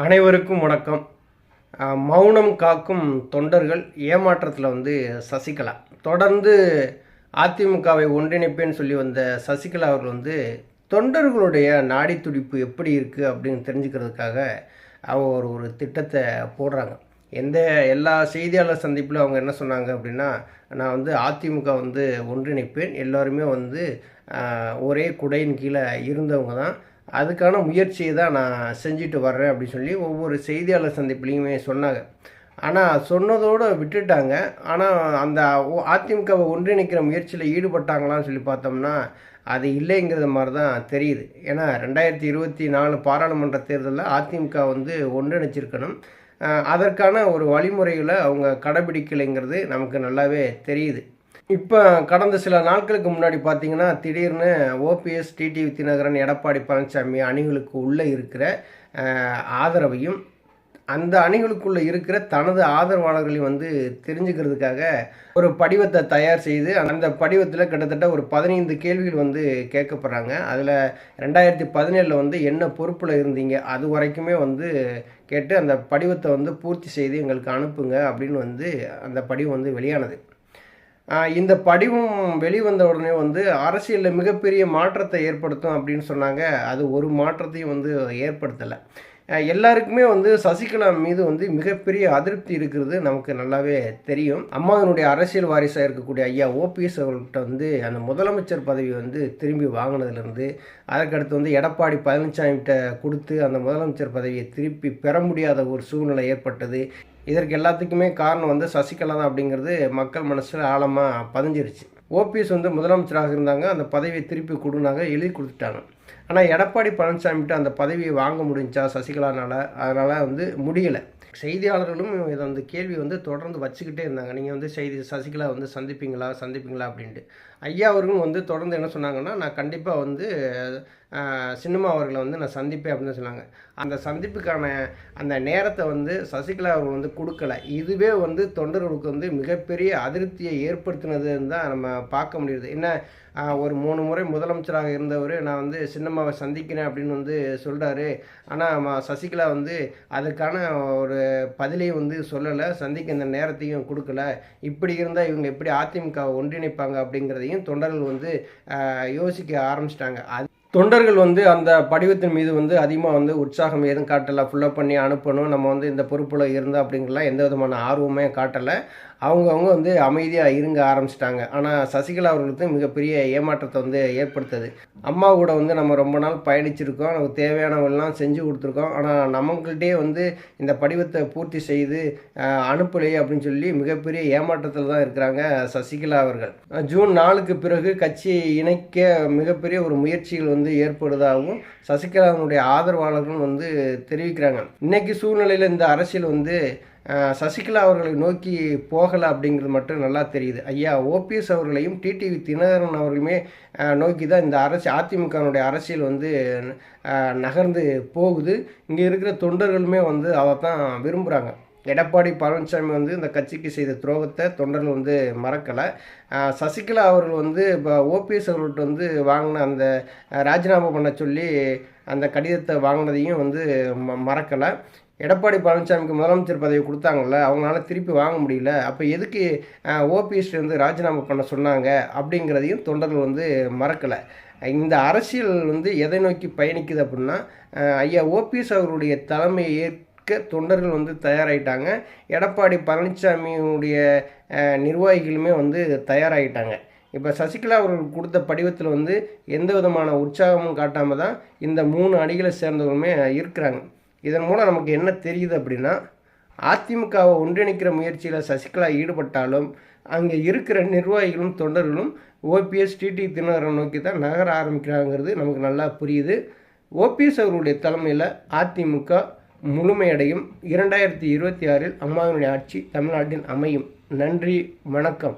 அனைவருக்கும் வணக்கம். மௌனம் காக்கும் தொண்டர்கள் ஏமாற்றத்தில் சசிகலா தொடர்ந்து அதிமுகவை ஒன்றிணைப்பேன்னு சொல்லி வந்த சசிகலா அவர்கள் தொண்டர்களுடைய நாடி துடிப்பு எப்படி இருக்குது அப்படின்னு தெரிஞ்சுக்கிறதுக்காக அவங்க ஒரு திட்டத்தை போடுறாங்க. எல்லா செய்தியாளர் சந்திப்பில் அவங்க என்ன சொன்னாங்க அப்படின்னா, நான் அதிமுக ஒன்றிணைப்பேன், எல்லோருமே ஒரே குடையின் கீழே இருந்தவங்க தான், அதுக்கான முயற்சியை தான் நான் செஞ்சுட்டு வர்றேன் அப்படின்னு சொல்லி ஒவ்வொரு செய்தியாளர் சந்திப்புலேயுமே சொன்னாங்க. ஆனால் சொன்னதோடு விட்டுட்டாங்க. ஆனால் அந்த அதிமுகவை ஒன்றிணைக்கிற முயற்சியில் ஈடுபட்டாங்களான்னு சொல்லி பார்த்தோம்னா அது இல்லைங்கிறது மாதிரி தான் தெரியுது. ஏன்னா 2024 பாராளுமன்ற தேர்தலில் அதிமுக ஒன்றிணைச்சிருக்கணும். அதற்கான ஒரு வழிமுறைகளை அவங்க கடைபிடிக்கலைங்கிறது நமக்கு நல்லாவே தெரியுது. இப்போ கடந்த சில நாட்களுக்கு முன்னாடி பார்த்தீங்கன்னா, திடீர்னு ஓபிஎஸ், டிடிவி தினகரன், எடப்பாடி பழனிசாமி அணிகளுக்கு உள்ளே இருக்கிற ஆதரவையும் அந்த அணிகளுக்குள்ளே இருக்கிற தனது ஆதரவாளர்களையும் தெரிஞ்சுக்கிறதுக்காக ஒரு படிவத்தை தயார் செய்து அந்த படிவத்தில் கிட்டத்தட்ட ஒரு 15 கேள்விகள் கேட்கப்படுறாங்க. அதில் 2017 என்ன பொறுப்பில் இருந்தீங்க அது வரைக்குமே கேட்டு அந்த படிவத்தை பூர்த்தி செய்து எங்களுக்கு அனுப்புங்க அப்படின்னு அந்த படிவம் வெளியானது. இந்த படிவம் வெளிவந்த உடனே அரசியலில் மிகப்பெரிய மாற்றத்தை ஏற்படுத்தும் அப்படின்னு சொன்னாங்க. அது ஒரு மாற்றத்தையும் ஏற்படுத்தலை. எல்லாருக்குமே சசிகலா மீது மிகப்பெரிய அதிருப்தி இருக்கிறது நமக்கு நல்லாவே தெரியும். அம்மாவினுடைய அரசியல் வாரிசாக இருக்கக்கூடிய ஐயா ஓபிஎஸ் அவர்கள்ட்ட அந்த முதலமைச்சர் பதவி திரும்பி வாங்கினதுலேருந்து, அதற்கடுத்து எடப்பாடி பழனிசாமிகிட்ட கொடுத்து அந்த முதலமைச்சர் பதவியை திருப்பி பெற முடியாத ஒரு சூழ்நிலை ஏற்பட்டது. இதற்கு எல்லாத்துக்குமே காரணம் சசிகலா தான் அப்படிங்கிறது மக்கள் மனசில் ஆழமாக பதிஞ்சிருச்சு. ஓபிஎஸ் முதலமைச்சராக இருந்தாங்க, அந்த பதவியை திருப்பி கொடுனாங்க, எழுதி கொடுத்துட்டாங்க. ஆனால் எடப்பாடி பழனிசாமிகிட்ட அந்த பதவியை வாங்க முடிஞ்சா சசிகலானால்? அதனால் முடியலை. செய்தியாளர்களும் இதை கேள்வி தொடர்ந்து வச்சுக்கிட்டே இருந்தாங்க. நீங்கள் சசிகலா சந்திப்பீங்களா அப்படின்ட்டு. ஐயா அவர்களும் தொடர்ந்து என்ன சொன்னாங்கன்னா, நான் கண்டிப்பாக சின்னம்மா அவர்களை நான் சந்திப்பேன் அப்படின்னு சொன்னாங்க. அந்த சந்திப்புக்கான அந்த நேரத்தை சசிகலா அவர்கள் கொடுக்கல. இதுவே தொண்டர்களுக்கு மிகப்பெரிய அதிருப்தியை ஏற்படுத்தினதுன்னு தான் நம்ம பார்க்க முடியுது. என்ன, ஒரு 3 முறை முதலமைச்சராக இருந்தவர் நான் சின்னம்மாவை சந்திக்கிறேன் அப்படின்னு சொல்கிறாரு. ஆனால் சசிகலா அதுக்கான ஒரு பதிலையும் சொல்லலை, சந்திக்க இந்த நேரத்தையும் கொடுக்கல. இப்படி இருந்தால் இவங்க எப்படி அதிமுகவை ஒன்றிணைப்பாங்க அப்படிங்கிறதையும் தொண்டர்கள் யோசிக்க ஆரம்பிச்சிட்டாங்க. தொண்டர்கள் அந்த படிவத்தின் மீது அதிகமாக உற்சாகம் எதுவும் காட்டலை. ஃபுல்லப் பண்ணி அனுப்பணும், நம்ம இந்த பொறுப்பில் இருந்தால் அப்படிங்கிறலாம் எந்த விதமான ஆர்வமே காட்டலை. அவங்கவுங்க அமைதியாக இருங்க ஆரம்பிச்சிட்டாங்க. ஆனால் சசிகலா அவர்களுக்கு மிகப்பெரிய ஏமாற்றத்தை ஏற்படுத்துது. அம்மா கூட நம்ம ரொம்ப நாள் பயணிச்சிருக்கோம், நமக்கு தேவையானவெல்லாம் செஞ்சு கொடுத்துருக்கோம். ஆனால் நம்மகிட்டே இந்த படிவத்தை பூர்த்தி செய்து அனுப்பலையே அப்படின்னு சொல்லி மிகப்பெரிய ஏமாற்றத்தில் தான் இருக்கிறாங்க சசிகலா அவர்கள். ஜூன் 4க்கு பிறகு கட்சியை இணைக்க மிகப்பெரிய ஒரு முயற்சிகள் ஏற்படுவதாகவும் சசிகலாவுடைய ஆதரவாளர்களும் தெரிவிக்கிறாங்க. இன்னைக்கு சூழ்நிலையில் இந்த அரசியல் சசிகலா அவர்களை நோக்கி போகலை அப்படிங்கிறது மட்டும் நல்லா தெரியுது. ஐயா ஓபிஎஸ் அவர்களையும் டிடிவி தினகரன் அவர்களுமே நோக்கி தான் இந்த அதிமுகனுடைய அரசியல் நகர்ந்து போகுது. இங்கே இருக்கிற தொண்டர்களுமே அதை தான் விரும்புகிறாங்க. எடப்பாடி பழனிசாமி இந்த கட்சிக்கு செய்த துரோகத்தை தொண்டர்கள் மறக்கலை. சசிகலா அவர்கள் இப்போ ஓபிஎஸ் அவர்கள்ட்ட வாங்கின அந்த ராஜினாமா பண்ண சொல்லி அந்த கடிதத்தை வாங்கினதையும் மறக்கலை. எடப்பாடி பழனிசாமிக்கு முதலமைச்சர் பதவி கொடுத்தாங்கல்ல, அவங்களால திருப்பி வாங்க முடியல. அப்போ எதுக்கு ஓபிஎஸ் ராஜினாமா பண்ண சொன்னாங்க அப்படிங்கிறதையும் தொண்டர்கள் மறக்கலை. இந்த அரசியல் எதை நோக்கி பயணிக்குது அப்படின்னா, ஐயா ஓபிஎஸ் அவர்களுடைய தலைமையை தொண்டர்கள் தயாராகிட்டாங்க. எடப்பாடி பழனிசாமியுடைய நிர்வாகிகளுமே தயாராகிட்டாங்க. இப்போ சசிகலா அவர்கள் கொடுத்த படிவத்தில் எந்த விதமான உற்சாகமும் காட்டாமல் தான் இந்த 3 அணிகளை சேர்ந்தவங்களுமே இருக்கிறாங்க. இதன் மூலம் நமக்கு என்ன தெரியுது அப்படின்னா, அதிமுகவை ஒன்றிணைக்கிற முயற்சியில் சசிகலா ஈடுபட்டாலும் அங்கே இருக்கிற நிர்வாகிகளும் தொண்டர்களும் ஓபிஎஸ், டிடி தினகரன் நோக்கி தான் நகர ஆரம்பிக்கிறாங்கிறது நமக்கு நல்லா புரியுது. ஓபிஎஸ் அவர்களுடைய தலைமையில் அதிமுக முழுமையடையும். 2026 அம்மாவினுடைய ஆட்சி தமிழ்நாட்டில் அமையும். நன்றி, வணக்கம்.